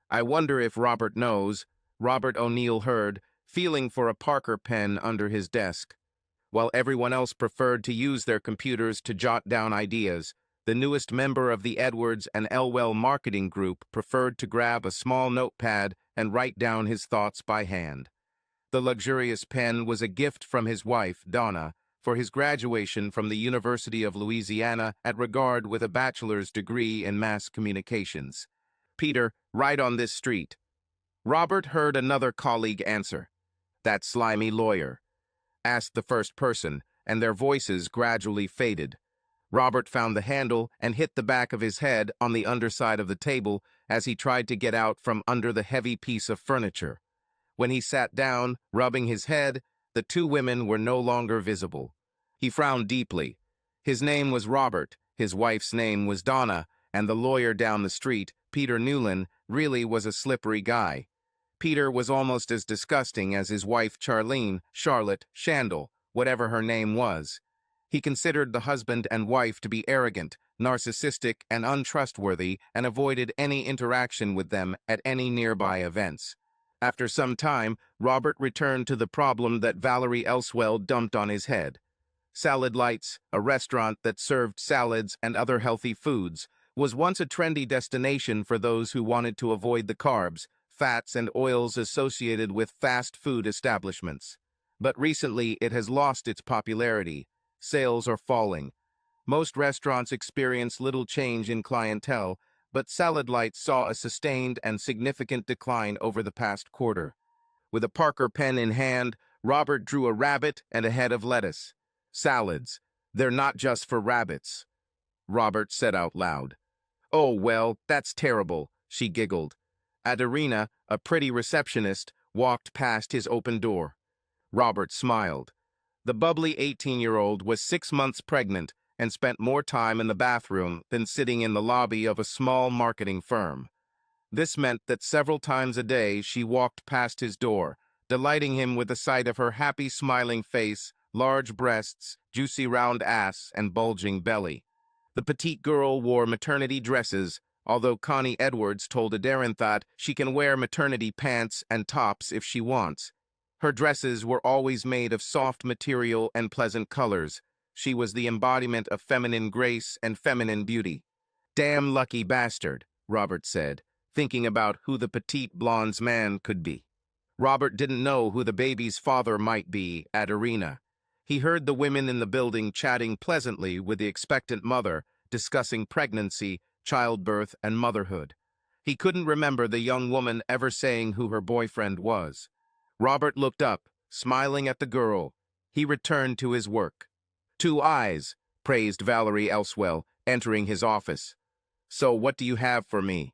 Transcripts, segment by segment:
I wonder if Robert knows, Robert O'Neill heard, feeling for a Parker pen under his desk. While everyone else preferred to use their computers to jot down ideas, the newest member of the Edwards and Elwell marketing group preferred to grab a small notepad and write down his thoughts by hand. The luxurious pen was a gift from his wife, Donna, for his graduation from the University of Louisiana at Regard with a bachelor's degree in mass communications. Peter, right on this street. Robert heard another colleague answer. That slimy lawyer, asked the first person, and their voices gradually faded. Robert found the handle and hit the back of his head on the underside of the table as he tried to get out from under the heavy piece of furniture. When he sat down, rubbing his head, the two women were no longer visible. He frowned deeply. His name was Robert, his wife's name was Donna, and the lawyer down the street, Peter Newland, really was a slippery guy. Peter was almost as disgusting as his wife Charlene, Charlotte, Shandel, whatever her name was. He considered the husband and wife to be arrogant, narcissistic, and untrustworthy, and avoided any interaction with them at any nearby events. After some time, Robert returned to the problem that Valerie Elswell dumped on his head. Salad Lights, a restaurant that served salads and other healthy foods, was once a trendy destination for those who wanted to avoid the carbs, fats, and oils associated with fast food establishments. But recently, it has lost its popularity. Sales are falling. Most restaurants experience little change in clientele, but Salad Lights saw a sustained and significant decline over the past quarter. With a Parker pen in hand, Robert drew a rabbit and a head of lettuce. Salads. They're not just for rabbits, Robert said out loud. Oh, well, that's terrible, she giggled. Adarina, a pretty receptionist, walked past his open door. Robert smiled. The bubbly 18-year-old was 6 months pregnant and spent more time in the bathroom than sitting in the lobby of a small marketing firm. This meant that several times a day she walked past his door, delighting him with the sight of her happy, smiling face, large breasts, juicy round ass, and bulging belly. The petite girl wore maternity dresses, although Connie Edwards told Adarin that she can wear maternity pants and tops if she wants. Her dresses were always made of soft material and pleasant colors. She was the embodiment of feminine grace and feminine beauty. Damn lucky bastard, Robert said, thinking about who the petite blonde's man could be. Robert didn't know who the baby's father might be at Arena. He heard the women in the building chatting pleasantly with the expectant mother, discussing pregnancy, childbirth, and motherhood. He couldn't remember the young woman ever saying who her boyfriend was. Robert looked up, smiling at the girl. He returned to his work. 2 eyes, praised Valerie Elswell, entering his office. So what do you have for me?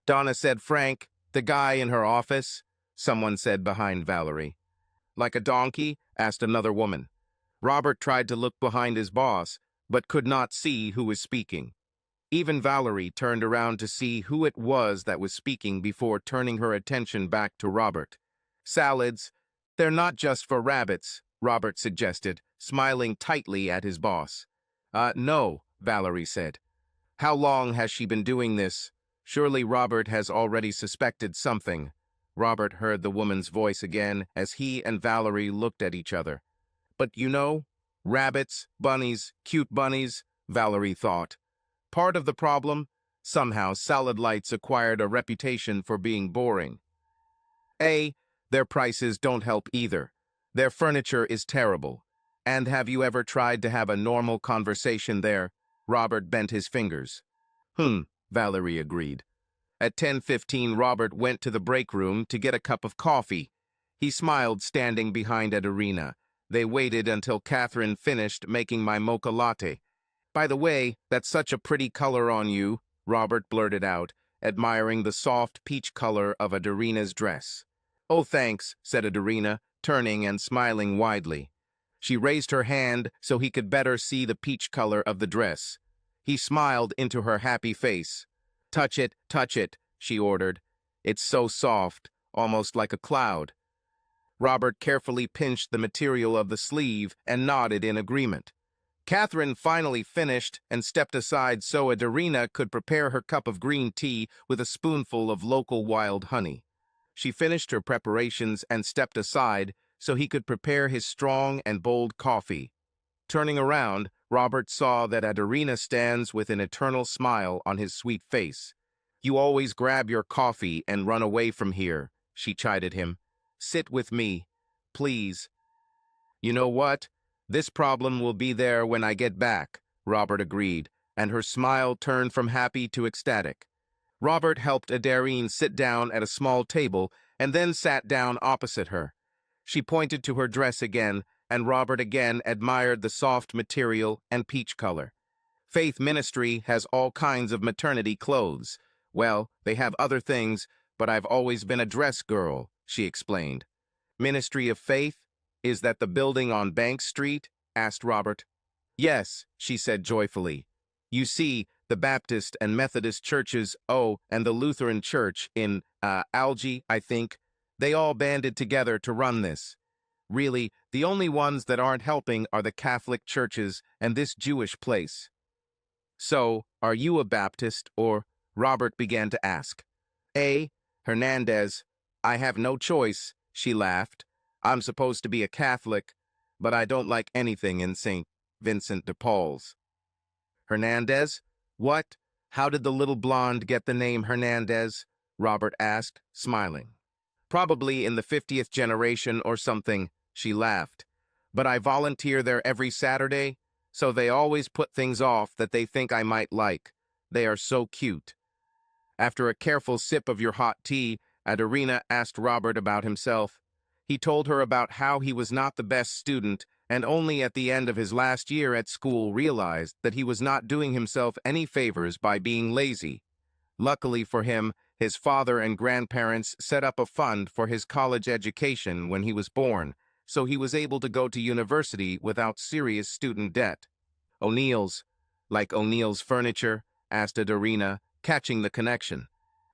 Donna said Frank, the guy in her office, someone said behind Valerie. Like a donkey? Asked another woman. Robert tried to look behind his boss, but could not see who was speaking. Even Valerie turned around to see who it was that was speaking before turning her attention back to Robert. Salads. They're not just for rabbits, Robert suggested, smiling tightly at his boss. No, Valerie said. How long has she been doing this? Surely Robert has already suspected something. Robert heard the woman's voice again as he and Valerie looked at each other. But you know, rabbits, bunnies, cute bunnies, Valerie thought. Part of the problem? Somehow Salad Lights acquired a reputation for being boring. Their prices don't help either. Their furniture is terrible. And have you ever tried to have a normal conversation there? Robert bent his fingers. Valerie agreed. At 10:15, Robert went to the break room to get a cup of coffee. He smiled standing behind Adarina. They waited until Catherine finished making my mocha latte. By the way, that's such a pretty color on you, Robert blurted out, admiring the soft peach color of Adarina's dress. Oh, thanks, said Adarina, turning and smiling widely. She raised her hand so he could better see the peach color of the dress. He smiled into her happy face. Touch it, she ordered. It's so soft, almost like a cloud. Robert carefully pinched the material of the sleeve and nodded in agreement. Catherine finally finished and stepped aside so Adarina could prepare her cup of green tea with a spoonful of local wild honey. She finished her preparations and stepped aside so he could prepare his strong and bold coffee. Turning around, Robert saw that Adarina stands with an eternal smile on his sweet face. "You always grab your coffee and run away from here," she chided him. "Sit with me, please." "You know what? This problem will be there when I get back," Robert agreed, and her smile turned from happy to ecstatic. Robert helped Adarine sit down at a small table and then sat down opposite her. She pointed to her dress again, and Robert again admired the soft material and peach color. "Faith Ministry has all kinds of maternity clothes. Well, they have other things, but I've always been a dress girl," she explained. "Ministry of Faith? Is that the building on Bank Street?" asked Robert. "Yes," she said joyfully. "You see, the Baptist and Methodist churches, and the Lutheran church in, Algie, I think, they all banded together to run this. Really, the only ones that aren't helping are the Catholic churches and this Jewish place." "So, are you a Baptist, or?" Robert began to ask. Hernandez, I have no choice," she laughed. "I'm supposed to be a Catholic, but I don't like anything in St. Vincent de Paul's." "Hernandez? What? How did the little blonde get the name Hernandez?" Robert asked, smiling. "Probably in the 50th generation or something," she laughed. "But I volunteer there every Saturday, so they always put things off that they think I might like. They are so cute." After a careful sip of your hot tea, Adarina asked Robert about himself. He told her about how he was not the best student and only at the end of his last year at school realized that he was not doing himself any favors by being lazy. Luckily for him, his father and grandparents set up a fund for his college education when he was born, so he was able to go to university without serious student debt. "O'Neill's, like O'Neill's Furniture?" asked Adarina, catching the connection.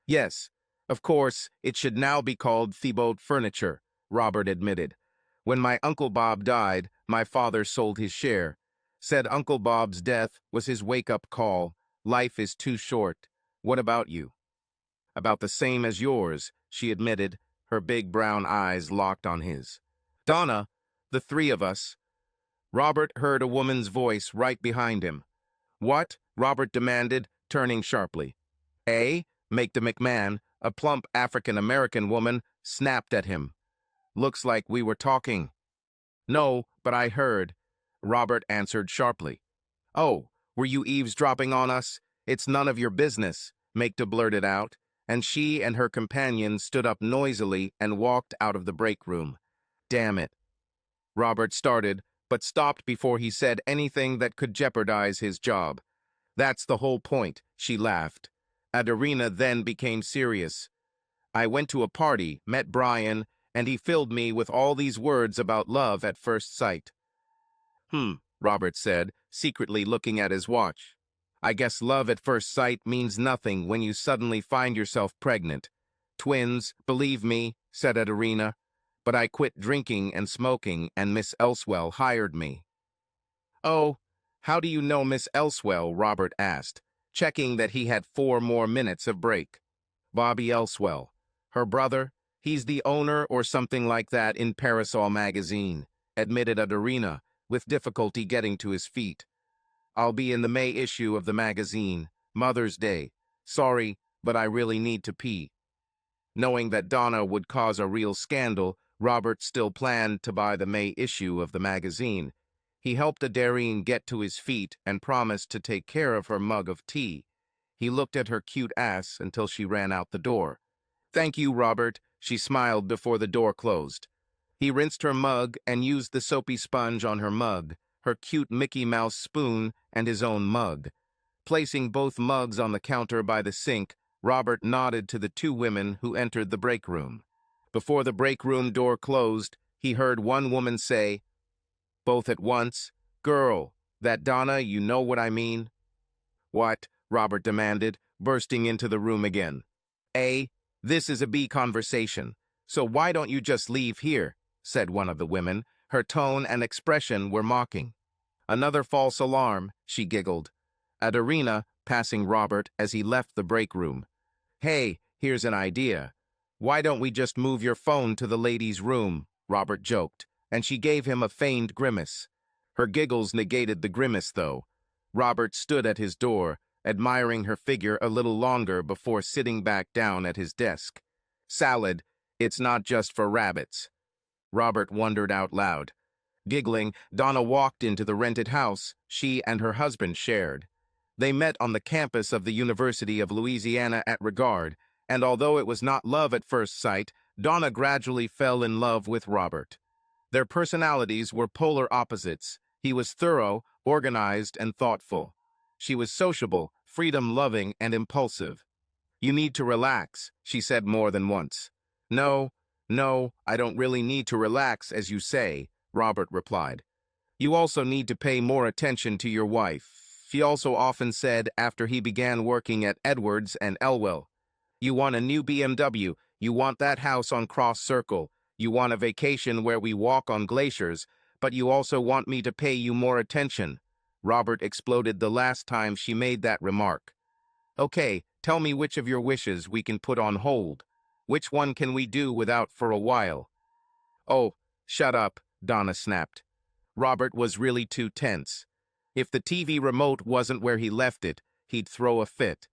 "Yes, of course, it should now be called Thibault Furniture," Robert admitted. "When my Uncle Bob died, my father sold his share. Said Uncle Bob's death was his wake-up call. Life is too short. What about you?" "About the same as yours," she admitted, her big brown eyes locked on his. "Donna, the three of us." Robert heard a woman's voice right behind him. "What?" Robert demanded, turning sharply. Make the McMahon, a plump African-American woman, snapped at him. "Looks like we were talking." "No, but I heard," Robert answered sharply. "Oh, were you eavesdropping on us? It's none of your business," Magda blurted out, and she and her companion stood up noisily and walked out of the break room. "Damn it." Robert started, but stopped before he said anything that could jeopardize his job. "That's the whole point," she laughed. Adarina then became serious. "I went to a party, met Brian, and he filled me with all these words about love at first sight." Robert said, secretly looking at his watch. "I guess love at first sight means nothing when you suddenly find yourself pregnant. Twins, believe me," said Adarina. "But I quit drinking and smoking, and Miss Elswell hired me." "Oh, how do you know Miss Elswell?" Robert asked, checking that he had 4 more minutes of break. "Bobby Elswell. Her brother? He's the owner or something like that in Parasol magazine," admitted Adarina, with difficulty getting to his feet. "I'll be in the May issue of the magazine, Mother's Day. Sorry, but I really need to pee." Knowing that Donna would cause a real scandal, Robert still planned to buy the May issue of the magazine. He helped Adarine get to his feet and promised to take care of her mug of tea. He looked at her cute ass until she ran out the door. "Thank you, Robert," she smiled before the door closed. He rinsed her mug and used the soapy sponge on her mug, her cute Mickey Mouse spoon, and his own mug. Placing both mugs on the counter by the sink, Robert nodded to the 2 women who entered the break room. Before the break room door closed, he heard one woman say, both at once, "Girl, that Donna, you know what I mean?" "What?" Robert demanded, bursting into the room again. This is a B conversation, so why don't you just leave here?" said one of the women. Her tone and expression were mocking. Another false alarm, she giggled. Adarina, passing Robert as he left the break room. Hey, here's an idea. Why don't we just move your phone to the ladies' room? Robert joked, and she gave him a feigned grimace. Her giggles negated the grimace, though. Robert stood at his door, admiring her figure a little longer before sitting back down at his desk. Salad, it's not just for rabbits. Robert wondered out loud. Giggling, Donna walked into the rented house she and her husband shared. They met on the campus of the University of Louisiana at Regard, and although it was not love at first sight, Donna gradually fell in love with Robert. Their personalities were polar opposites. He was thorough, organized, and thoughtful. She was sociable, freedom-loving, and impulsive. You need to relax, she said more than once. No, I don't really need to relax, as you say, Robert replied. You also need to pay more attention to your wife. He also often said after he began working at Edwards and Elwell. You want a new BMW, you want that house on Cross Circle, you want a vacation where we walk on glaciers, but you also want me to pay you more attention. Robert exploded the last time she made that remark. Okay, tell me which of your wishes we can put on hold. Which one can we do without for a while? Oh, shut up, Donna snapped. Robert was really too tense. If the TV remote wasn't where he left it, he'd throw a fit.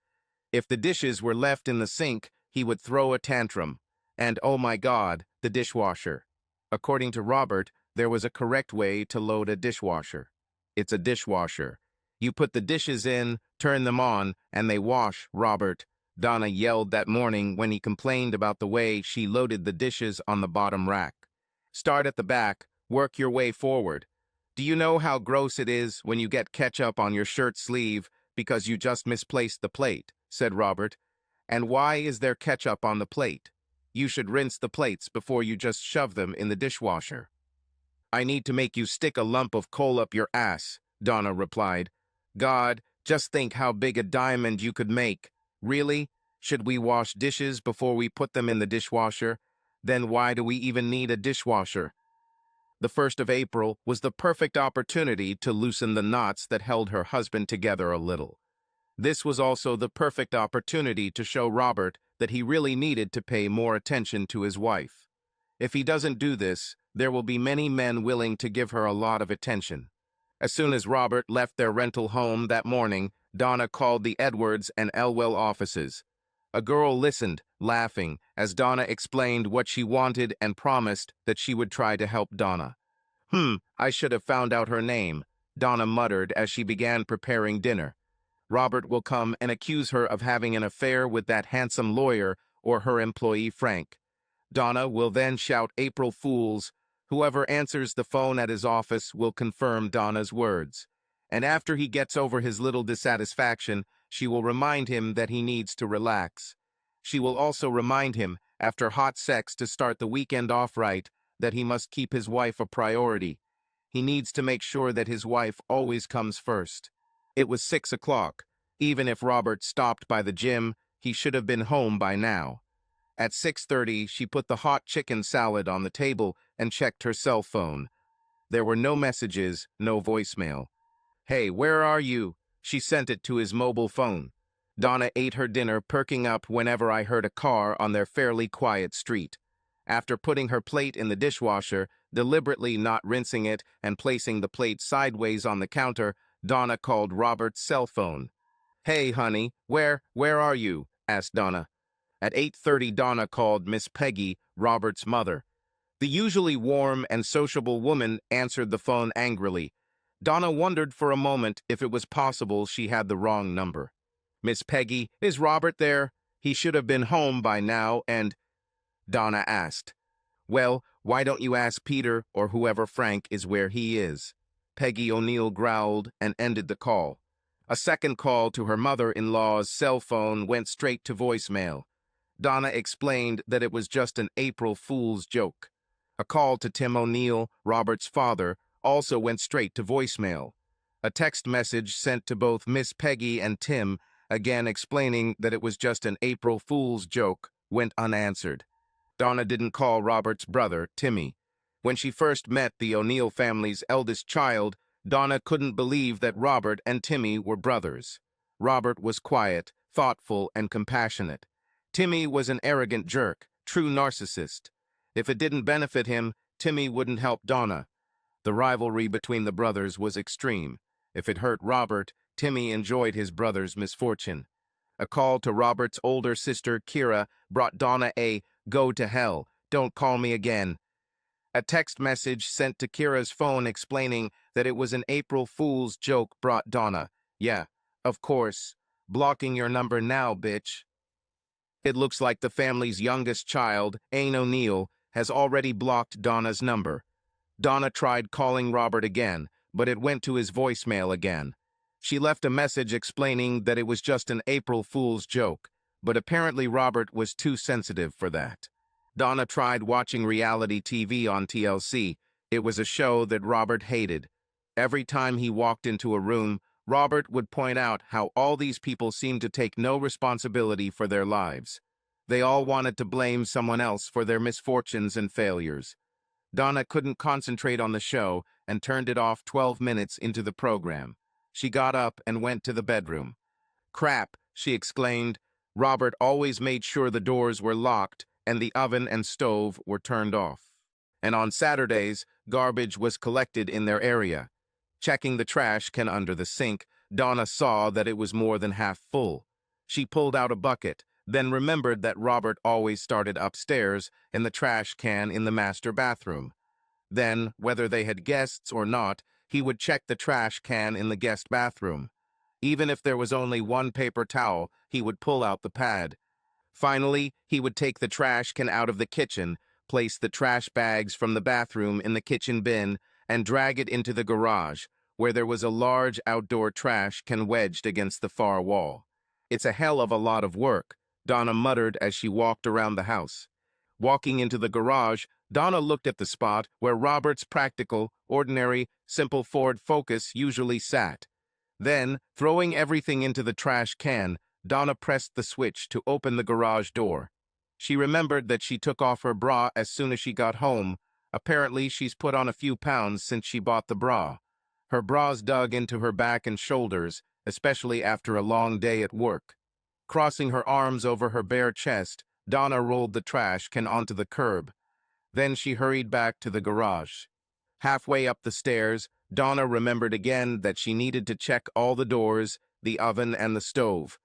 If the dishes were left in the sink, he would throw a tantrum. And oh my God, the dishwasher. According to Robert, there was a correct way to load a dishwasher. It's a dishwasher. You put the dishes in, turn them on, and they wash, Robert. Donna yelled that morning when he complained about the way she loaded the dishes on the bottom rack. Start at the back, work your way forward. Do you know how gross it is when you get ketchup on your shirt sleeve because you just misplaced the plate? Said Robert. And why is there ketchup on the plate? You should rinse the plates before you just shove them in the dishwasher. I need to make you stick a lump of coal up your ass, Donna replied. God, just think how big a diamond you could make. Really? Should we wash dishes before we put them in the dishwasher? Then why do we even need a dishwasher? The 1st of April was the perfect opportunity to loosen the knots that held her husband together a little. This was also the perfect opportunity to show Robert that he really needed to pay more attention to his wife. If he doesn't do this, there will be many men willing to give her a lot of attention. As soon as Robert left their rental home that morning, Donna called the Edwards and Elwell offices. A girl listened, laughing, as Donna explained what she wanted and promised that she would try to help Donna. I should have found out her name, Donna muttered as she began preparing dinner. Robert will come and accuse her of having an affair with that handsome lawyer or her employee Frank. Donna will then shout April Fools. Whoever answers the phone at his office will confirm Donna's words. And after he gets over his little dissatisfaction, she will remind him that he needs to relax. She will also remind him, after hot sex to start the weekend off right, that he must keep his wife a priority. He needs to make sure that his wife always comes first. It was 6 o'clock. Even if Robert stopped by the gym, he should have been home by now. At 6:30, she put the hot chicken salad on the table and checked her cell phone. There were no messages, no voicemail. Hey, where are you? She sent it to his mobile phone. Donna ate her dinner, perking up whenever I heard a car on their fairly quiet street. After putting her plate in the dishwasher, deliberately not rinsing it and placing the plate sideways on the counter, Donna called Robert's cell phone. Hey, honey, where are you? Asked Donna. At 8:30, Donna called Miss Peggy, Robert's mother. The usually warm and sociable woman answered the phone angrily. Donna wondered for a moment if it was possible she had the wrong number. Miss Peggy, is Robert there? He should have been home by now and... Donna asked. Well, why don't you ask Peter or whoever Frank is where he is? Peggy O'Neill growled and ended the call. A second call to her mother-in-law's cell phone went straight to voicemail. Donna explained that it was just an April Fool's joke. A call to Tim O'Neill, Robert's father, also went straight to voicemail. A text message sent to both Miss Peggy and Tim, again explaining that it was just an April Fool's joke, went unanswered. Donna didn't call Robert's brother, Timmy. When she first met the O'Neill family's eldest child, Donna couldn't believe that Robert and Timmy were brothers. Robert was quiet, thoughtful, and compassionate. Timmy was an arrogant jerk, true narcissist. If it didn't benefit him, Timmy wouldn't help Donna. The rivalry between the brothers was extreme. If it hurt Robert, Timmy enjoyed his brother's misfortune. A call to Robert's older sister, Kira, brought Donna a "go to hell, don't call me again." A text message sent to Kira's phone explaining that it was an April Fool's joke brought Donna. "Yeah, of course. Blocking your number now, bitch." It looks like the family's youngest child, Ain O'Neill, has already blocked Donna's number. Donna tried calling Robert again, but it went to his voicemail again. She left a message explaining that it was just an April Fool's joke, but apparently Robert was too sensitive for that. Donna tried watching reality TV on TLC. It was a show that Robert hated. Every time he walked into a room, Robert would point out how all these people seemed to take no responsibility for their lives. They all wanted to blame someone else for their misfortunes and failures. Donna couldn't concentrate on the show and turned it off 12 minutes into the program. She got up and went to the bedroom. "Crap," she exclaimed. Robert always made sure the doors were locked and the oven and stove were turned off. And on Saturdays, garbage was collected in their area. Checking the trash can under the sink, Donna saw that it was more than half full. She pulled out a bucket, then remembered that Robert always started upstairs in the trash can in the master bathroom. Then, whether they had guests or not, he would check the trash can in the guest bathroom. Even if there was only one paper towel, he would pull out the pad. Finally, he would take the trash can out of the kitchen, place the trash bags from the bathroom in the kitchen bin, and drag it into the garage, where there was a large outdoor trash can wedged against the far wall. "It's a hell of a lot of work," Donna muttered as she walked around the house. Walking into the garage, Donna looked at the spot where Robert's practical, ordinary, simple Ford Focus usually sat. Then, throwing everything into the trash can, Donna pressed the switch to open the garage door. She remembered that she took off her bra as soon as she got home. Apparently, she's put on a few pounds since she bought the bra. Her bras dug into her back and shoulders, especially after a long day at work. Crossing her arms over her bare chest, Donna rolled the trash can onto the curb. Then she hurried back to the garage. Halfway up the stairs, Donna remembered again that she needed to check all the doors, the oven, and the stove.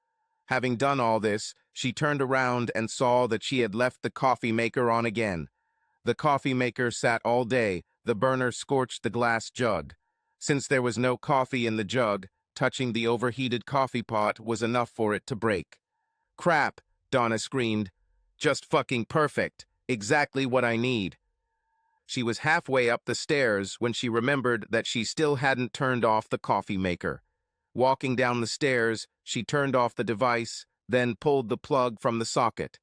Having done all this, she turned around and saw that she had left the coffee maker on again. The coffee maker sat all day, the burner scorched the glass jug. Since there was no coffee in the jug, touching the overheated coffee pot was enough for it to break. "Crap," Donna screamed. "Just fucking perfect. Exactly what I need." She was halfway up the stairs when she remembered that she still hadn't turned off the coffee maker. Walking down the stairs, she turned off the device, then pulled the plug from the socket.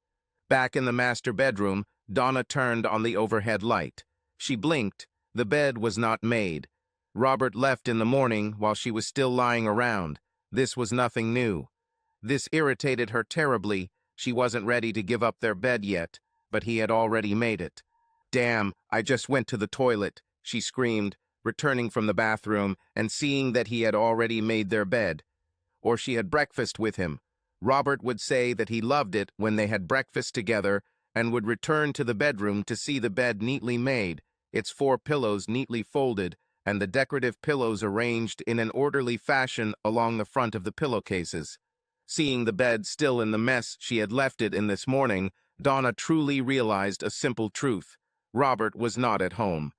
Back in the master bedroom, Donna turned on the overhead light. She blinked. The bed was not made. Robert left in the morning while she was still lying around. This was nothing new. This irritated her terribly. She wasn't ready to give up their bed yet, but he had already made it. "Damn, I just went to the toilet," she screamed, returning from the bathroom and seeing that he had already made their bed. Or she had breakfast with him. Robert would say that he loved it when they had breakfast together and would return to the bedroom to see the bed neatly made, its 4 pillows neatly folded, and the decorative pillows arranged in an orderly fashion along the front of the pillowcases. Seeing the bed still in the mess she had left it in this morning, Donna truly realized a simple truth. Robert was not at home.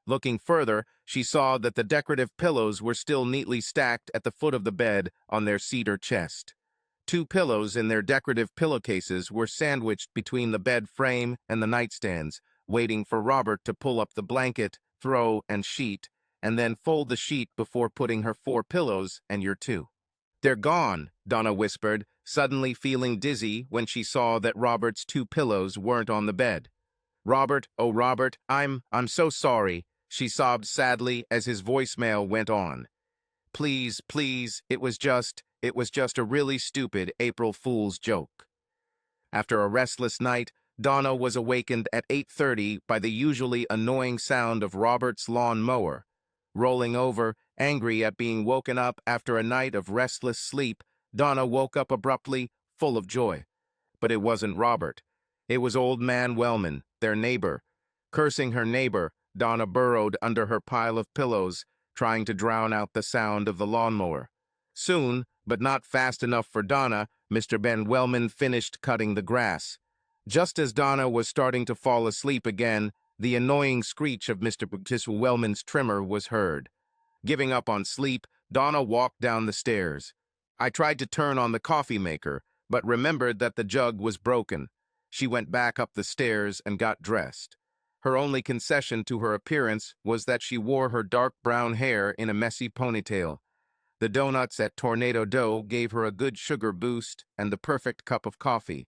Looking further, she saw that the decorative pillows were still neatly stacked at the foot of the bed on their cedar chest. 2 pillows in their decorative pillowcases were sandwiched between the bed frame and the nightstands, waiting for Robert to pull up the blanket, throw, and sheet, and then fold the sheet before putting her 4 pillows and your 2. "They're gone," Donna whispered, suddenly feeling dizzy when she saw that Robert's 2 pillows weren't on the bed. "Robert, oh Robert, I'm so sorry," she sobbed sadly as his voicemail went on. "Please, please, it was just a really stupid April Fool's joke." After a restless night, Donna was awakened at 8:30 by the usually annoying sound of Robert's lawn mower. Rolling over, Angry at being woken up after a night of restless sleep, Donna woke up abruptly, full of joy. But it wasn't Robert. It was old man Wellman, their neighbor. Cursing her neighbor, Donna burrowed under her pile of pillows, trying to drown out the sound of the lawnmower. Soon, but not fast enough for Donna, Mr. Ben Wellman finished cutting the grass. Just as Donna was starting to fall asleep again, the annoying screech of Mr. Wellman's trimmer was heard. Giving up on sleep, Donna walked down the stairs. I tried to turn on the coffee maker, but remembered that the jug was broken. She went back up the stairs and got dressed. Her only concession to her appearance was that she wore her dark brown hair in a messy ponytail. The donuts at Tornado Dough gave her a good sugar boost and the perfect cup of coffee.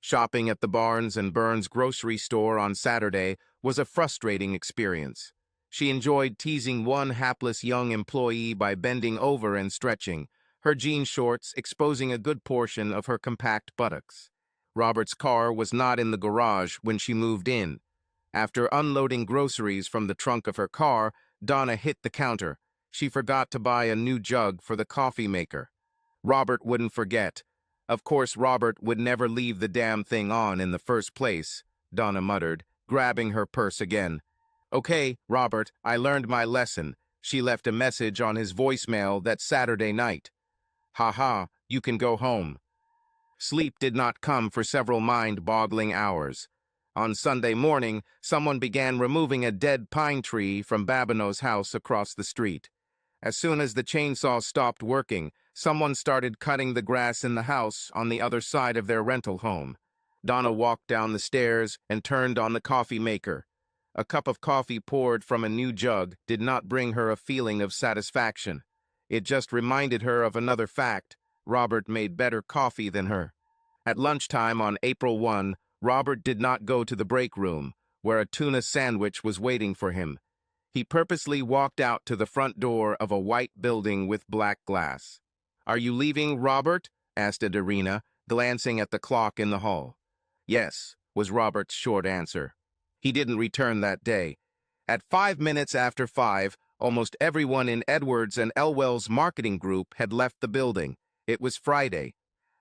Shopping at the Barnes and Burns grocery store on Saturday was a frustrating experience. She enjoyed teasing one hapless young employee by bending over and stretching, her jean shorts exposing a good portion of her compact buttocks. Robert's car was not in the garage when she moved in. After unloading groceries from the trunk of her car, Donna hit the counter. She forgot to buy a new jug for the coffee maker. Robert wouldn't forget. Of course, Robert would never leave the damn thing on in the first place, Donna muttered, grabbing her purse again. Okay, Robert, I learned my lesson. She left a message on his voicemail that Saturday night. Ha, you can go home. Sleep did not come for several mind-boggling hours. On Sunday morning, someone began removing a dead pine tree from Babineau's house across the street. As soon as the chainsaw stopped working, someone started cutting the grass in the house on the other side of their rental home. Donna walked down the stairs and turned on the coffee maker. A cup of coffee poured from a new jug did not bring her a feeling of satisfaction. It just reminded her of another fact. Robert made better coffee than her. At lunchtime on April 1, Robert did not go to the break room, where a tuna sandwich was waiting for him. He purposely walked out to the front door of a white building with black glass. "Are you leaving, Robert?" asked Adarina, glancing at the clock in the hall. "Yes," was Robert's short answer. He didn't return that day. At 5 minutes after 5, almost everyone in Edwards and Elwell's marketing group had left the building. It was Friday.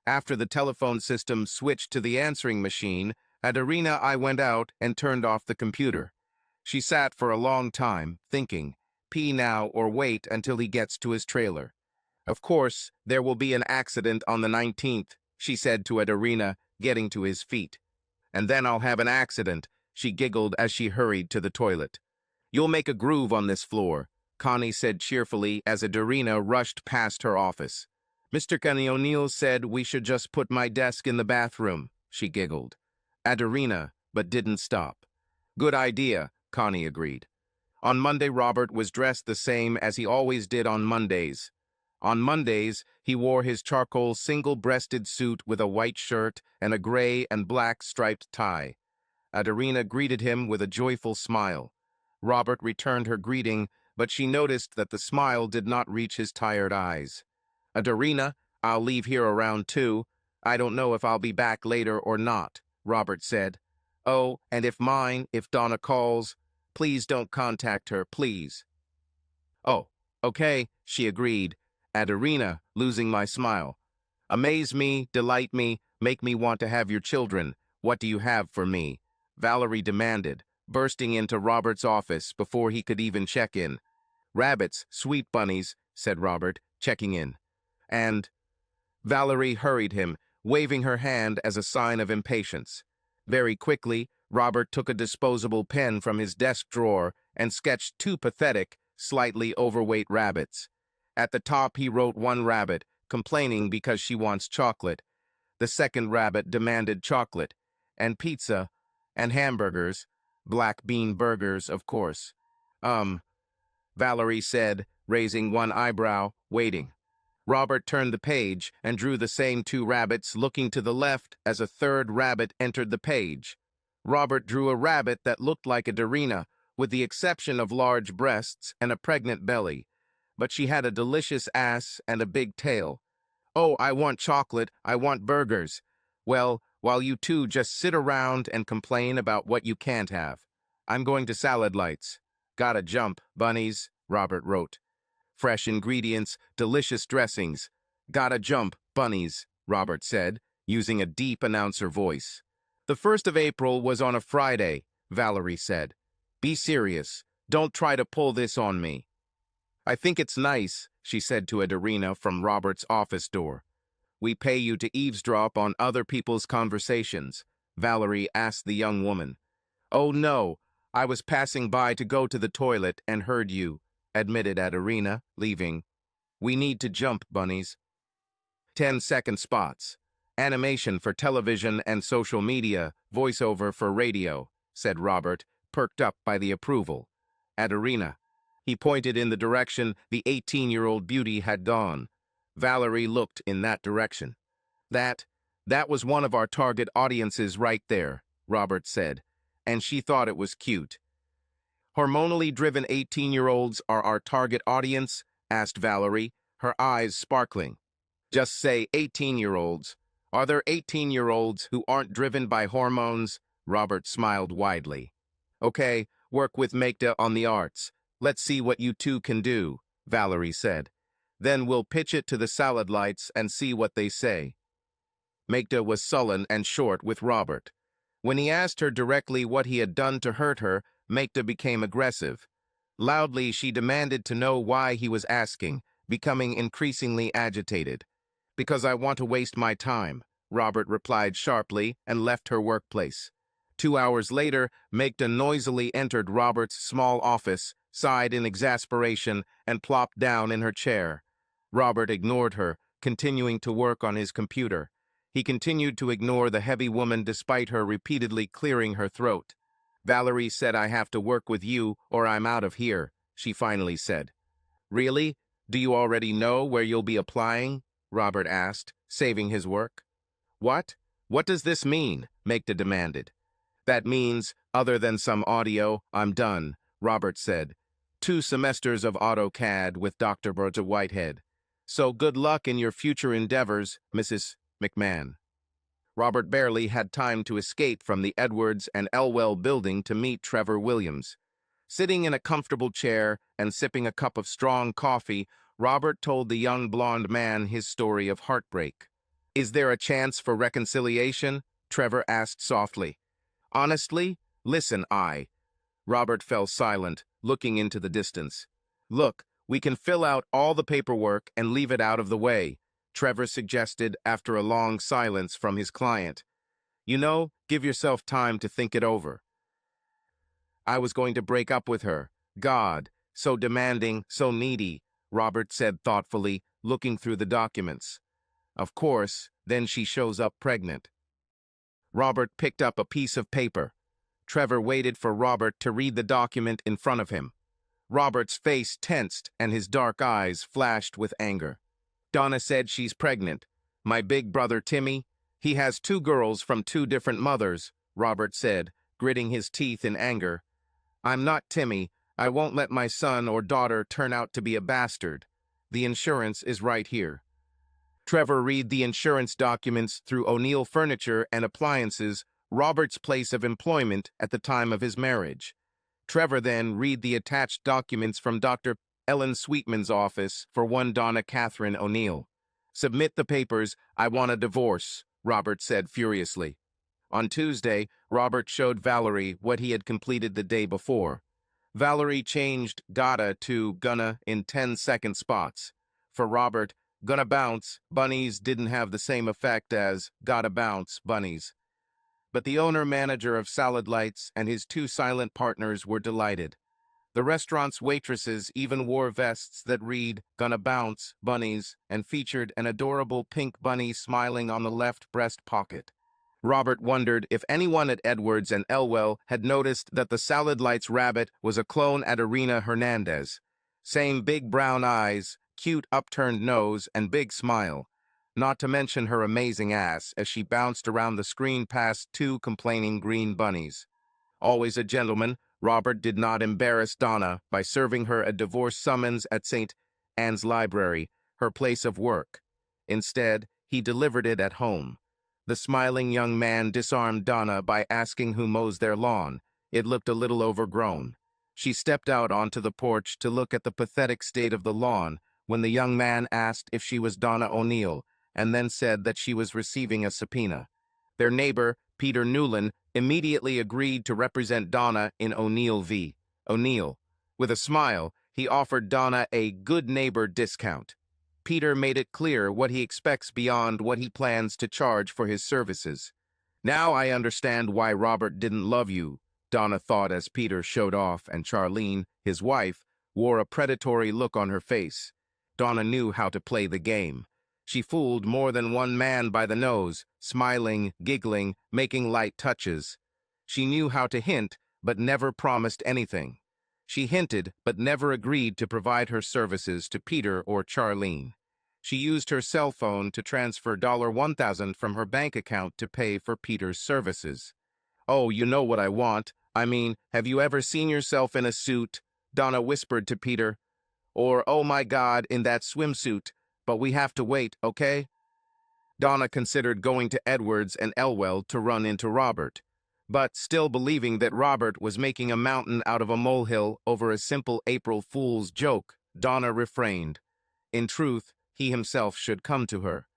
After the telephone system switched to the answering machine, Adarina I went out and turned off the computer. She sat for a long time, thinking, pee now or wait until he gets to his trailer. "Of course, there will be an accident on the 19th, she said to Adarina, getting to his feet. "And then I'll have an accident," she giggled as she hurried to the toilet. "You'll make a groove on this floor," Connie said cheerfully as Adarina rushed past her office. "Mr. Connie O'Neill said we should just put my desk in the bathroom," she giggled. Adarina, but didn't stop. "Good idea," Connie agreed. On Monday, Robert was dressed the same as he always did on Mondays. On Mondays, he wore his charcoal single-breasted suit with a white shirt and a gray and black striped tie. Adarina greeted him with a joyful smile. Robert returned her greeting, but she noticed that the smile did not reach his tired eyes. "Adarina, I'll leave here around 2. I don't know if I'll be back later or not," Robert said. "Oh, and if Donna calls, please don't contact her, please." "Oh, okay," she agreed. Adarina, losing my smile. "Amaze me, delight me, make me want to have your children. What do you have for me?" Valerie demanded, bursting into Robert's office before he could even check in. "Rabbits, sweet bunnies," said Robert, checking in. "And—" Valerie hurried him, waving her hand as a sign of impatience. Very quickly, Robert took a disposable pen from his desk drawer and sketched 2 pathetic, slightly overweight rabbits. At the top he wrote one rabbit, complaining because she wants chocolate. The second rabbit demanded chocolate, and pizza, and hamburgers, black bean burgers, of course. Valerie said, raising one eyebrow, waiting. Robert turned the page and drew the same 2 rabbits looking to the left as a third rabbit entered the page. Robert drew a rabbit that looked like Adarina, with the exception of large breasts and a pregnant belly. But she had a delicious ass and a big tail. "Oh, I want chocolate, I want burgers." "Well, while you 2 just sit around and complain about what you can't have. I'm going to Salad Lights." "Gotta jump, bunnies," Robert wrote. fresh ingredients, delicious dressings. Gotta jump, bunnies, Robert said, using a deep announcer voice. The 1st of April was on a Friday, Valerie said. Be serious. Don't try to pull this on me. I think it's nice, she said to Adarina from Robert's office door. We pay you to eavesdrop on other people's conversations, Valerie asked the young woman. Oh no, I was passing by to go to the toilet and heard you, admitted Adarina, leaving. We need to jump, bunnies. 10-second spots. Animation for television and social media, voiceover for radio, said Robert, perked up by the approval. Adarina. He pointed in the direction the 18-year-old beauty had gone. Valerie looked in that direction. That was one of our target audiences right there, Robert said, and she thought it was cute. Hormonally driven 18-year-olds are our target audience? Asked Valerie, her eyes sparkling. Just say 18-year-olds. Are there 18-year-olds who aren't driven by hormones? Robert smiled widely. Okay, work with Magda on the arts. Let's see what you two can do, Valerie said. Then we'll pitch it to the salad lights and see what they say. Magda was sullen and short with Robert. When he asked her directly what he had done to hurt her, Magda became aggressive. Loudly, she demanded to know why he was asking, becoming increasingly agitated. Because I want to waste my time, Robert replied sharply and left her workplace. 2 hours later, Magda noisily entered Robert's small office, sighed in exasperation, and plopped down in her chair. Robert ignored her, continuing to work on his computer. He continued to ignore the heavy woman despite her repeatedly clearing her throat. Valerie said I have to work with you or I'm out of here, she finally said. Really? Do you already know where you'll be applying? Robert asked, saving his work. What? What does this mean? Magda demanded. That means, other than some audio, I'm done, Robert said. 2 semesters of AutoCAD with Dr. Berta Whitehead. So good luck in your future endeavors, Mrs. McMahon. Robert barely had time to escape from the Edwards and Elwell building to meet Trevor Williams. Sitting in a comfortable chair and sipping a cup of strong coffee, Robert told the young blonde man his story of heartbreak. Is there a chance for reconciliation? Trevor asked softly. Honestly? Listen, Robert fell silent, looking into the distance. Look, we can fill out all the paperwork and leave it out of the way, Trevor suggested after a long silence from his client. You know, give yourself time to think it over. I was going to break up with her. God, so demanding, so needy, Robert said thoughtfully, looking through the documents. Of course, then she shows up pregnant. Robert picked up a piece of paper. Trevor waited for Robert to read the document in front of him. Robert's face tensed and his dark eyes flashed with anger. Donna said she's pregnant. My big brother Timmy, he has 2 girls from 2 different mothers, Robert said, gritting his teeth in anger. I'm not Timmy. I won't let my son or daughter turn out to be a bastard. The insurance is right here. Trevor read the insurance documents through O'Neill Furniture and Appliances, Robert's place of employment at the time of his marriage. Trevor then read the attached documents from Dr. Ellen Sweetman's office for one Donna Catherine O'Neill. Submit the papers, I want a divorce, Robert said furiously. On Tuesday, Robert showed Valerie what he had completed the day before. Valerie changed gotta to gonna in 10-second spots. For Robert, gonna bounce, bunnies didn't have the same effect as gotta bounce, bunnies. But the owner-manager of Salad Lights and his 2 silent partners were delighted. The restaurant's waitresses even wore vests that read, Gonna Bounce, Bunnies, and featured an adorable pink bunny smiling on the left breast pocket. Robert wondered if anyone at Edwards and Elwell had noticed that the Salad Lights rabbit was a clone Adarina Hernandez. Same big brown eyes, cute upturned nose, and big smile. Not to mention her amazing ass as she bounced around the screen past 2 complaining green bunnies. Always a gentleman, Robert did not embarrass Donna by serving her a divorce summons at St. Anne's Library, her place of work. Instead, he delivered it at home. The smiling young man disarmed Donna by asking who mows their lawn. It looked a little overgrown. She stepped out onto the porch to look at the pathetic state of the lawn when the young man asked if she was Donna O'Neill, and then said that she was receiving a subpoena. Their neighbor, Peter Newland, immediately agreed to represent Donna in O'Neill v. O'Neill. With a smile, he offered Donna a good neighbor discount. Peter made it clear what he expects beyond what he plans to charge for his services. "Now I understand why Robert didn't love you," Donna thought as Peter showed off and Charlene, his wife, wore a predatory look on her face. Donna knew how to play the game. She fooled more than one man by the nose, smiling, giggling, making light touches. She knew how to hint, but never promised anything. She hinted, but never agreed to provide her services to Peter or Charlene. She used her cell phone to transfer $1,000 from her bank account to pay for Peter's services. "Oh, you know what I want. I mean, have you ever seen yourself in a suit?" Donna whispered to Peter. Or, "Oh my God, in that swimsuit. But we have to wait, okay?" Donna considered going to Edwards and Elwell to run into Robert. But still believing that Robert was making a mountain out of a molehill over a simple April Fool's joke, Donna refrained. In truth, he himself should come to her.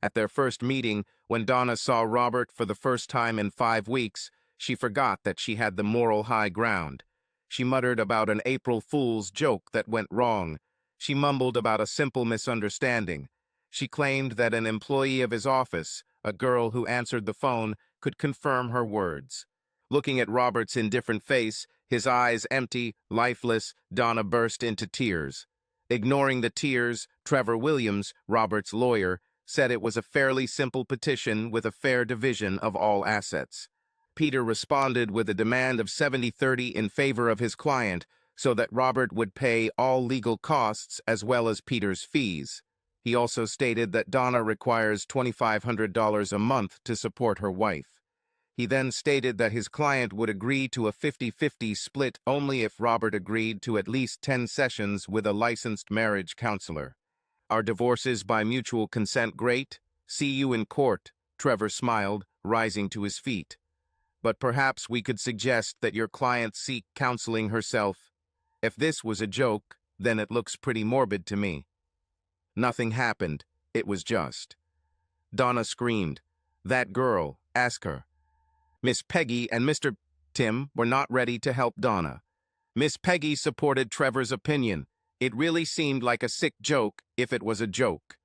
At their first meeting, when Donna saw Robert for the first time in 5 weeks, she forgot that she had the moral high ground. She muttered about an April Fool's joke that went wrong. She mumbled about a simple misunderstanding. She claimed that an employee of his office, a girl who answered the phone, could confirm her words. Looking at Robert's indifferent face, his eyes empty, lifeless, Donna burst into tears. Ignoring the tears, Trevor Williams, Robert's lawyer, said it was a fairly simple petition with a fair division of all assets. Peter responded with a demand of 70-30 in favor of his client, so that Robert would pay all legal costs as well as Peter's fees. He also stated that Donna requires $2,500 a month to support her wife. He then stated that his client would agree to a 50-50 split only if Robert agreed to at least 10 sessions with a licensed marriage counselor. "Are divorces by mutual consent great? See you in court," Trevor smiled, rising to his feet. "But perhaps we could suggest that your client seek counseling herself. If this was a joke, then it looks pretty morbid to me." Nothing happened. It was just. Donna screamed, "That girl, ask her." Miss Peggy and Mr. Tim were not ready to help Donna. Miss Peggy supported Trevor's opinion. It really seemed like a sick joke if it was a joke.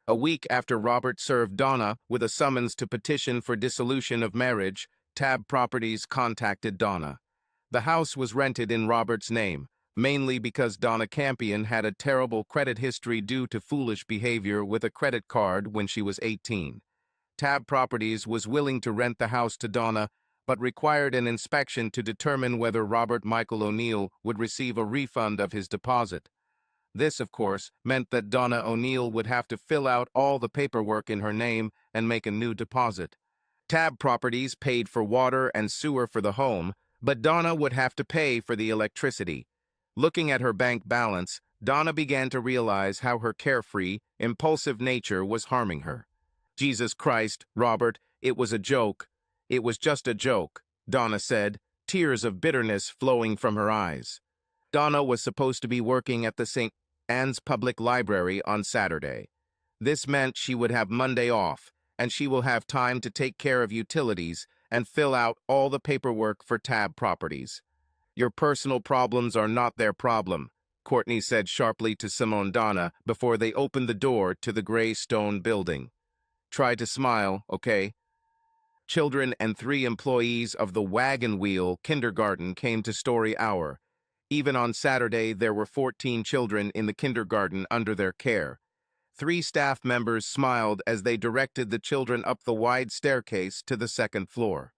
A week after Robert served Donna with a summons to petition for dissolution of marriage, Tab Properties contacted Donna. The house was rented in Robert's name, mainly because Donna Campion had a terrible credit history due to foolish behavior with a credit card when she was 18. Tab Properties was willing to rent the house to Donna, but required an inspection to determine whether Robert Michael O'Neill would receive a refund of his deposit. This, of course, meant that Donna O'Neill would have to fill out all the paperwork in her name and make a new deposit. Tab Properties paid for water and sewer for the home, but Donna would have to pay for the electricity. Looking at her bank balance, Donna began to realize how her carefree, impulsive nature was harming her. "Jesus Christ, Robert, it was a joke. It was just a joke," Donna said, tears of bitterness flowing from her eyes. Donna was supposed to be working at the St. Anne's Public Library on Saturday. This meant she would have Monday off, and she will have time to take care of utilities and fill out all the paperwork for Tab Properties. "Your personal problems are not their problem," Courtney said sharply to Simone Donna before they opened the door to the gray stone building. "Try to smile, okay?" Children and 3 employees of the Wagon Wheel kindergarten came to Story Hour. Even on Saturday, there were 14 children in the kindergarten under their care. 3 staff members smiled as they directed the children up the wide staircase to the 2nd floor.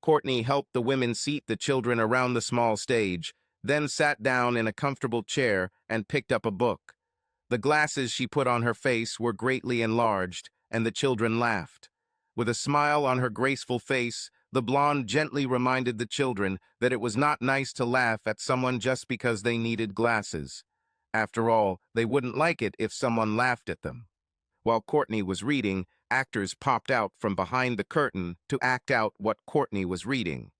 Courtney helped the women seat the children around the small stage, then sat down in a comfortable chair and picked up a book. The glasses she put on her face were greatly enlarged, and the children laughed. With a smile on her graceful face, the blonde gently reminded the children that it was not nice to laugh at someone just because they needed glasses. After all, they wouldn't like it if someone laughed at them. While Courtney was reading, actors popped out from behind the curtain to act out what Courtney was reading.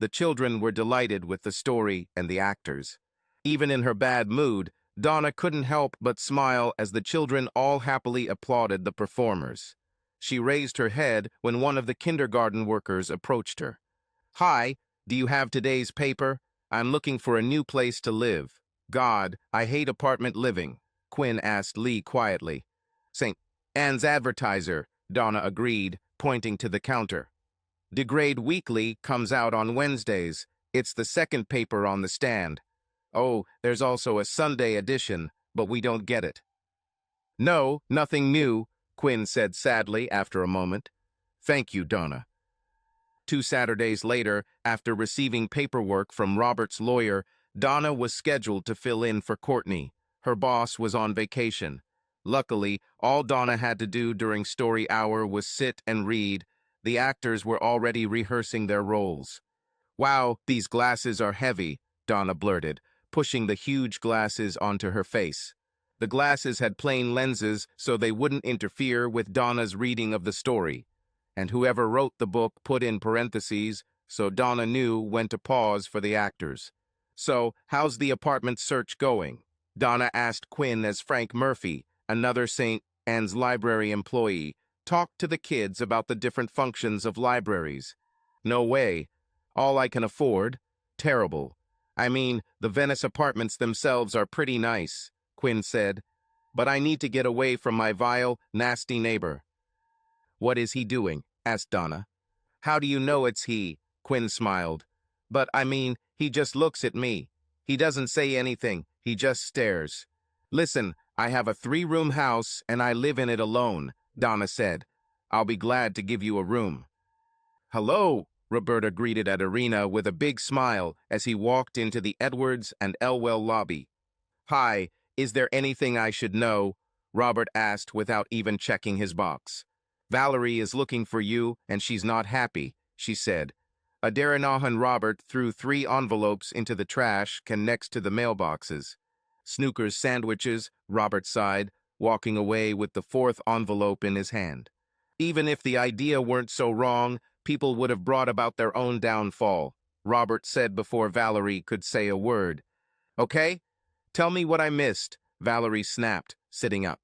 The children were delighted with the story and the actors. Even in her bad mood, Donna couldn't help but smile as the children all happily applauded the performers. She raised her head when one of the kindergarten workers approached her. "Hi, do you have today's paper? I'm looking for a new place to live." "God, I hate apartment living," Quinn asked Lee quietly. "St. Anne's Advertiser," Donna agreed, pointing to the counter. "Degrade Weekly comes out on Wednesdays. It's the second paper on the stand. Oh, there's also a Sunday edition, but we don't get it." "No, nothing new," Quinn said sadly after a moment. "Thank you, Donna." 2 Saturdays later, after receiving paperwork from Robert's lawyer, Donna was scheduled to fill in for Courtney. Her boss was on vacation. Luckily, all Donna had to do during story hour was sit and read. The actors were already rehearsing their roles. "Wow, these glasses are heavy," Donna blurted, pushing the huge glasses onto her face. The glasses had plain lenses so they wouldn't interfere with Donna's reading of the story. And whoever wrote the book put in parentheses, so Donna knew when to pause for the actors. "So, how's the apartment search going?" Donna asked Quinn as Frank Murphy, another St. Anne's library employee, talked to the kids about the different functions of libraries. "No way. All I can afford. Terrible. I mean, the Venice apartments themselves are pretty nice," Quinn said. "But I need to get away from my vile, nasty neighbor." "What is he doing?" asked Donna. "How do you know it's he?" Quinn smiled. "But, I mean, he just looks at me. He doesn't say anything, he just stares." "Listen, I have a 3-room house and I live in it alone," Donna said. "I'll be glad to give you a room." "Hello," Roberta greeted Adarina with a big smile as he walked into the Edwards and Elwell lobby. "Hi, is there anything I should know?" Robert asked without even checking his box. "Valerie is looking for you and she's not happy," she said. Adarina and Robert threw 3 envelopes into the trash can next to the mailboxes. "Snooker's sandwiches," Robert sighed, walking away with the 4th envelope in his hand. Even if the idea weren't so wrong, people would have brought about their own downfall, Robert said before Valerie could say a word. "Okay, tell me what I missed," Valerie snapped, sitting up.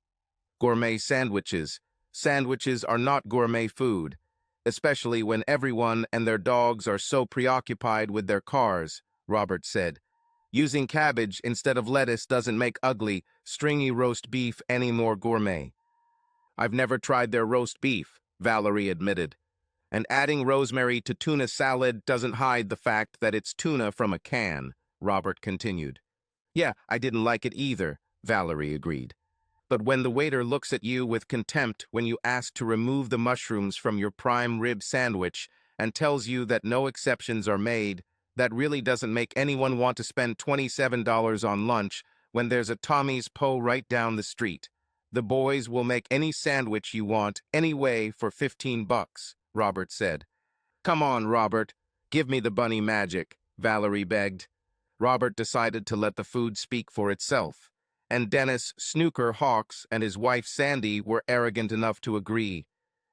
"Gourmet sandwiches. Sandwiches are not gourmet food, especially when everyone and their dogs are so preoccupied with their cars," Robert said. "Using cabbage instead of lettuce doesn't make ugly, stringy roast beef any more gourmet." "I've never tried their roast beef," Valerie admitted. "And adding rosemary to tuna salad doesn't hide the fact that it's tuna from a can," Robert continued. "Yeah, I didn't like it either," Valerie agreed. "But when the waiter looks at you with contempt when you ask to remove the mushrooms from your prime rib sandwich and tells you that no exceptions are made, that really doesn't make anyone want to spend $27 on lunch when there's a Tommy's Po right down the street. The boys will make any sandwich you want anyway for $15, Robert said. "Come on, Robert, give me the bunny magic," Valerie begged. Robert decided to let the food speak for itself, and Dennis Snooker Hawks and his wife Sandy were arrogant enough to agree.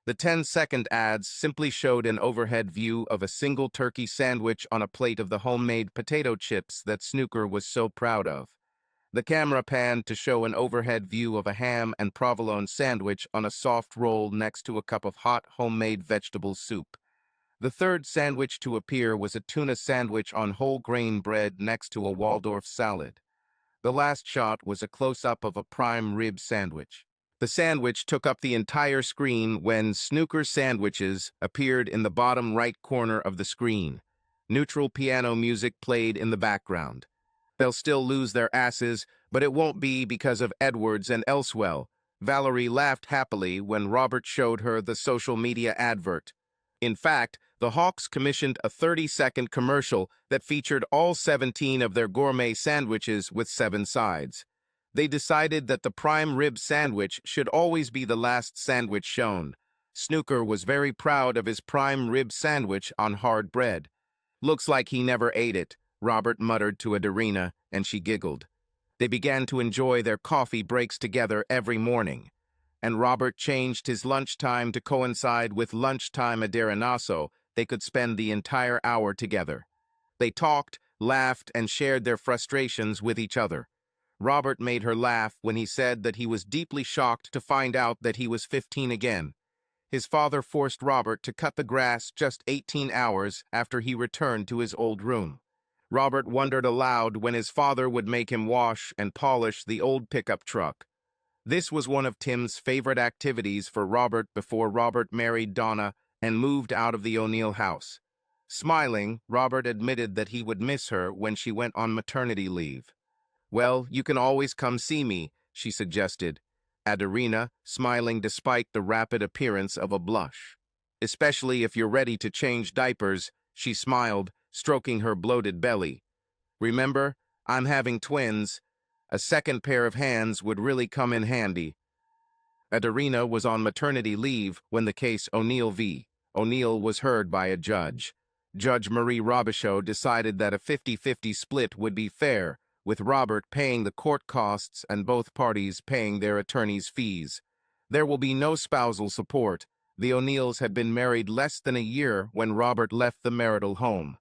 The 10-second ads simply showed an overhead view of a single turkey sandwich on a plate of the homemade potato chips that Snooker was so proud of. The camera panned to show an overhead view of a ham and provolone sandwich on a soft roll next to a cup of hot homemade vegetable soup. The third sandwich to appear was a tuna sandwich on whole grain bread next to a Waldorf salad. The last shot was a close-up of a prime rib sandwich. The sandwich took up the entire screen when Snooker Sandwiches appeared in the bottom right corner of the screen. Neutral piano music played in the background. "They'll still lose their asses, but it won't be because of Edwards and Elswell." Valerie laughed happily when Robert showed her the social media advert. In fact, the Hawks commissioned a 30-second commercial that featured all 17 of their gourmet sandwiches with 7 sides. They decided that the prime rib sandwich should always be the last sandwich shown. Snooker was very proud of his prime rib sandwich on hard bread. "Looks like he never ate it," Robert muttered to Adarina, and she giggled. They began to enjoy their coffee breaks together every morning, and Robert changed his lunchtime to coincide with lunchtime Adarinaso. They could spend the entire hour together. They talked, laughed, and shared their frustrations with each other. Robert made her laugh when he said that he was deeply shocked to find out that he was 15 again. His father forced Robert to cut the grass just 18 hours after he returned to his old room. Robert wondered aloud when his father would make him wash and polish the old pickup truck. This was one of Tim's favorite activities for Robert before Robert married Donna and moved out of the O'Neill house. Smiling, Robert admitted that he would miss her when she went on maternity leave. "Well, you can always come see me," she suggested, Adarina smiling despite the rapid appearance of a blush. "Especially if you're ready to change diapers," she smiled, stroking her bloated belly. "Remember, I'm having twins. A second pair of hands would really come in handy." Adarina was on maternity leave when the case O'Neill v. O'Neill was heard by a judge. Judge Marie Robichaud decided that a 50-50 split would be fair, with Robert paying the court costs and both parties paying their attorney's fees. There will be no spousal support. The O'Neills had been married less than a year when Robert left the marital home.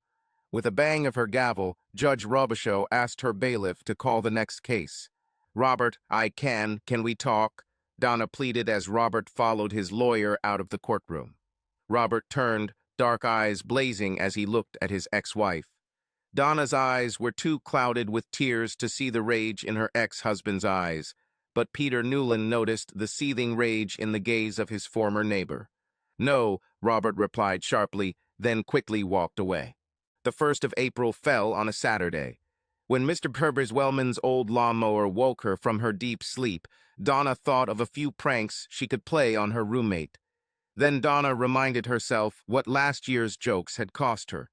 With a bang of her gavel, Judge Robichaud asked her bailiff to call the next case. "Robert, can we talk?" Donna pleaded as Robert followed his lawyer out of the courtroom. Robert turned, dark eyes blazing as he looked at his ex-wife. Donna's eyes were too clouded with tears to see the rage in her ex-husband's eyes, but Peter Newland noticed the seething rage in the gaze of his former neighbor. "No," Robert replied sharply, then quickly walked away. The 1st of April fell on a Saturday. When Mr. Wellman's old lawnmower woke her from her deep sleep, Donna thought of a few pranks she could play on her roommate. Then Donna reminded herself what last year's jokes had cost her.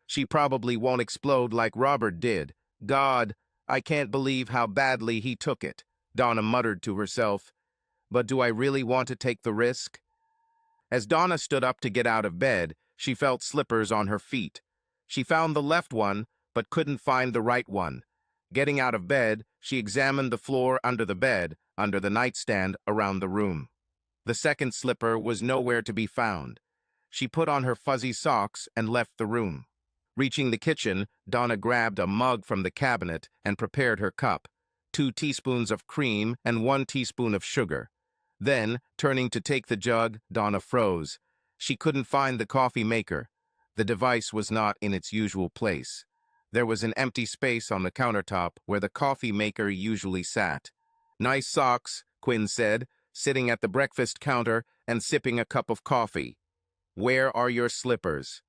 She probably won't explode like Robert did. God, I can't believe how badly he took it, Donna muttered to herself. But do I really want to take the risk? As Donna stood up to get out of bed, she felt slippers on her feet. She found the left one, but couldn't find the right one. Getting out of bed, she examined the floor under the bed, under the nightstand, around the room. The second slipper was nowhere to be found. She put on her fuzzy socks and left the room. Reaching the kitchen, Donna grabbed a mug from the cabinet and prepared her cup, 2 teaspoons of cream and 1 teaspoon of sugar. Then, turning to take the jug, Donna froze. She couldn't find the coffee maker. The device was not in its usual place. There was an empty space on the countertop where the coffee maker usually sat. "Nice socks," Quinn said, sitting at the breakfast counter and sipping a cup of coffee. "Where are your slippers?"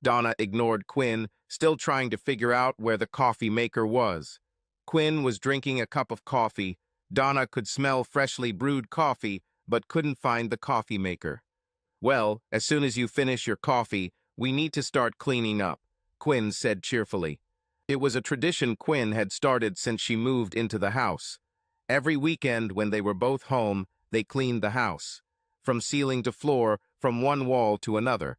Donna ignored Quinn, still trying to figure out where the coffee maker was. Quinn was drinking a cup of coffee. Donna could smell freshly brewed coffee, but couldn't find the coffee maker. "Well, as soon as you finish your coffee, we need to start cleaning up," Quinn said cheerfully. It was a tradition Quinn had started since she moved into the house. Every weekend when they were both home, they cleaned the house. From ceiling to floor, from one wall to another.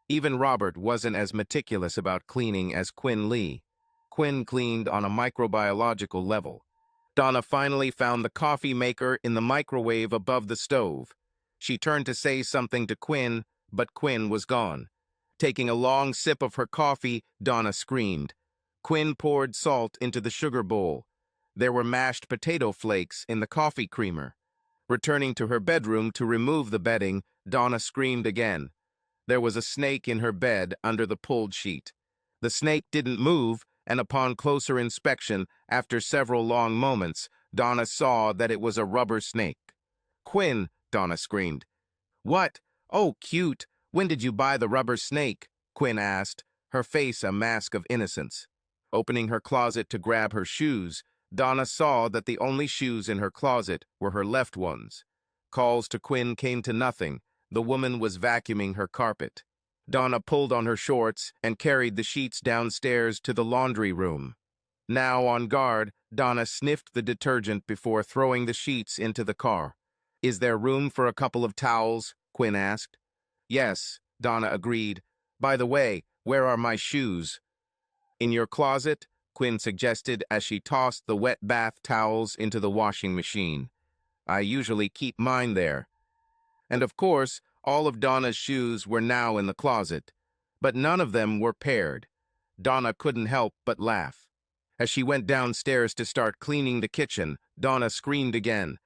Even Robert wasn't as meticulous about cleaning as Quinn Lee. Quinn cleaned on a microbiological level. Donna finally found the coffee maker in the microwave above the stove. She turned to say something to Quinn, but Quinn was gone. Taking a long sip of her coffee, Donna screamed. Quinn poured salt into the sugar bowl. There were mashed potato flakes in the coffee creamer. Returning to her bedroom to remove the bedding, Donna screamed again. There was a snake in her bed under the pulled sheet. The snake didn't move, and upon closer inspection, after several long moments, Donna saw that it was a rubber snake. "Quinn," Donna screamed. "What? Oh, cute. When did you buy the rubber snake?" Quinn asked, her face a mask of innocence. Opening her closet to grab her shoes, Donna saw that the only shoes in her closet were her left ones. Calls to Quinn came to nothing. The woman was vacuuming her carpet. Donna pulled on her shorts and carried the sheets downstairs to the laundry room. Now on guard, Donna sniffed the detergent before throwing the sheets into the car. "Is there room for a couple of towels?" Quinn asked. "Yes," Donna agreed. "By the way, where are my shoes?" "In your closet," Quinn suggested as she tossed the wet bath towels into the washing machine. "I usually keep mine there." And of course, all of Donna's shoes were now in the closet, but none of them were paired. Donna couldn't help but laugh. As she went downstairs to start cleaning the kitchen, Donna screamed again.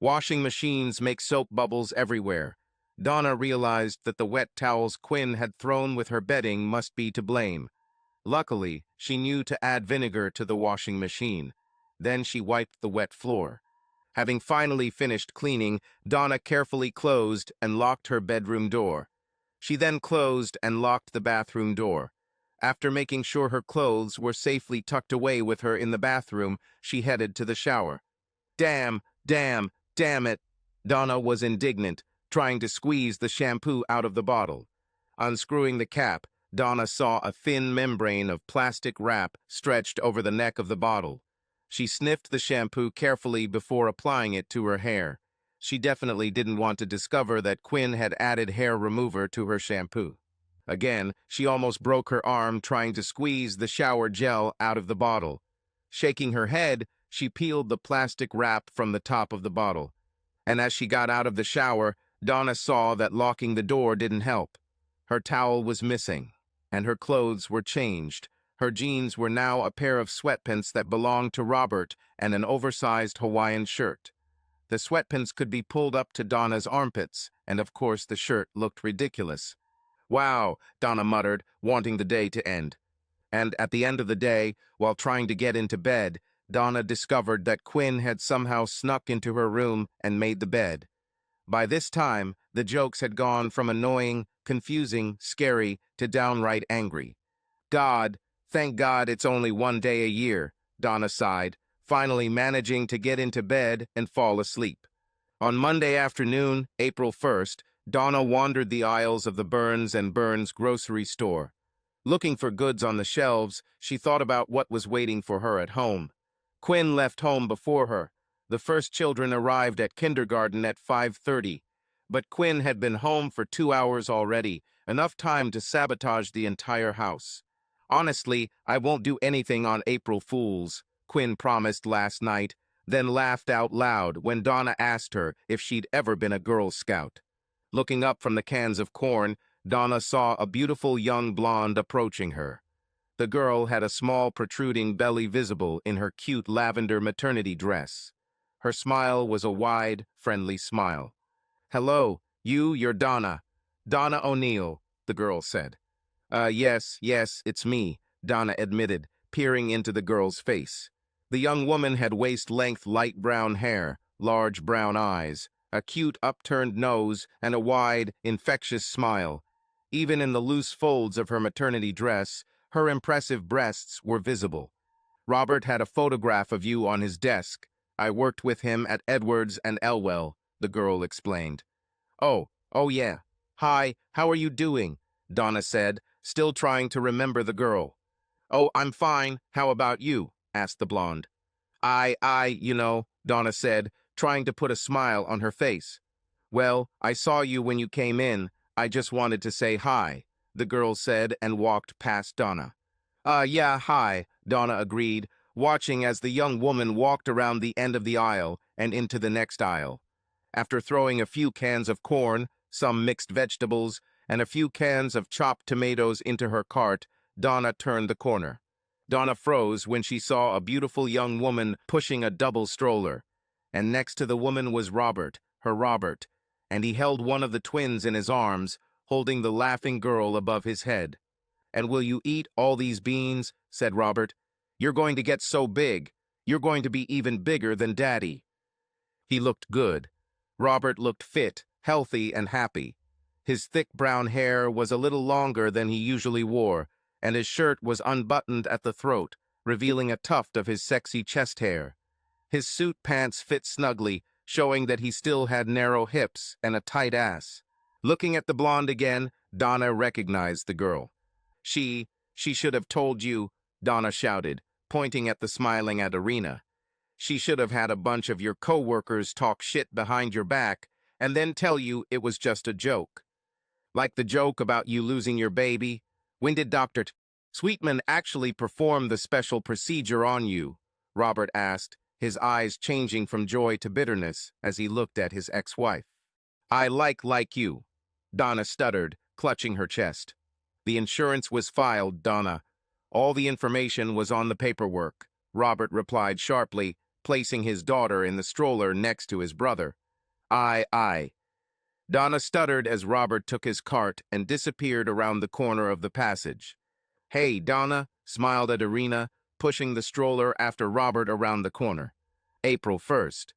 Washing machines make soap bubbles everywhere. Donna realized that the wet towels Quinn had thrown with her bedding must be to blame. Luckily, she knew to add vinegar to the washing machine. Then she wiped the wet floor. Having finally finished cleaning, Donna carefully closed and locked her bedroom door. She then closed and locked the bathroom door. After making sure her clothes were safely tucked away with her in the bathroom, she headed to the shower. Damn, damn, damn it! Donna was indignant, trying to squeeze the shampoo out of the bottle. Unscrewing the cap, Donna saw a thin membrane of plastic wrap stretched over the neck of the bottle. She sniffed the shampoo carefully before applying it to her hair. She definitely didn't want to discover that Quinn had added hair remover to her shampoo. Again, she almost broke her arm trying to squeeze the shower gel out of the bottle. Shaking her head, she peeled the plastic wrap from the top of the bottle. And as she got out of the shower, Donna saw that locking the door didn't help. Her towel was missing, and her clothes were changed. Her jeans were now a pair of sweatpants that belonged to Robert and an oversized Hawaiian shirt. The sweatpants could be pulled up to Donna's armpits, and of course the shirt looked ridiculous. Wow, Donna muttered, wanting the day to end. And at the end of the day, while trying to get into bed, Donna discovered that Quinn had somehow snuck into her room and made the bed. By this time, the jokes had gone from annoying, confusing, scary, to downright angry. God, thank God it's only one day a year, Donna sighed, finally managing to get into bed and fall asleep. On Monday afternoon, April 1st, Donna wandered the aisles of the Burns & Burns grocery store. Looking for goods on the shelves, she thought about what was waiting for her at home. Quinn left home before her. The first children arrived at kindergarten at 5:30. But Quinn had been home for 2 hours already, enough time to sabotage the entire house. Honestly, I won't do anything on April Fools, Quinn promised last night, then laughed out loud when Donna asked her if she'd ever been a Girl Scout. Looking up from the cans of corn, Donna saw a beautiful young blonde approaching her. The girl had a small protruding belly visible in her cute lavender maternity dress. Her smile was a wide, friendly smile. "Hello, you're Donna. Donna O'Neill," the girl said. Yes, it's me," Donna admitted, peering into the girl's face. The young woman had waist-length light brown hair, large brown eyes, a cute upturned nose, and a wide, infectious smile. Even in the loose folds of her maternity dress, her impressive breasts were visible. "Robert had a photograph of you on his desk. I worked with him at Edwards and Elwell," the girl explained. Oh yeah. Hi, how are you doing?" Donna said, still trying to remember the girl. "Oh, I'm fine. How about you?" asked the blonde. Donna said, trying to put a smile on her face. "Well, I saw you when you came in. I just wanted to say hi," the girl said and walked past Donna. Yeah, hi," Donna agreed, watching as the young woman walked around the end of the aisle and into the next aisle. After throwing a few cans of corn, some mixed vegetables, and a few cans of chopped tomatoes into her cart, Donna turned the corner. Donna froze when she saw a beautiful young woman pushing a double stroller. And next to the woman was Robert, her Robert, and he held one of the twins in his arms, holding the laughing girl above his head. "And will you eat all these beans?" said Robert. "You're going to get so big. You're going to be even bigger than Daddy." He looked good. Robert looked fit, healthy, and happy. His thick brown hair was a little longer than he usually wore, and his shirt was unbuttoned at the throat, revealing a tuft of his sexy chest hair. His suit pants fit snugly, showing that he still had narrow hips and a tight ass. Looking at the blonde again, Donna recognized the girl. She should have told you," Donna shouted, pointing at the smiling Adarina. "She should have had a bunch of your co-workers talk shit behind your back and then tell you it was just a joke. Like the joke about you losing your baby. When did Dr. Sweetman actually perform the special procedure on you?" Robert asked, his eyes changing from joy to bitterness as he looked at his ex-wife. "I like you," Donna stuttered, clutching her chest. "The insurance was filed, Donna. All the information was on the paperwork, Robert replied sharply, placing his daughter in the stroller next to his brother. Aye. Donna stuttered as Robert took his cart and disappeared around the corner of the passage. Hey, Donna, smiled at Irina, pushing the stroller after Robert around the corner. April 1st.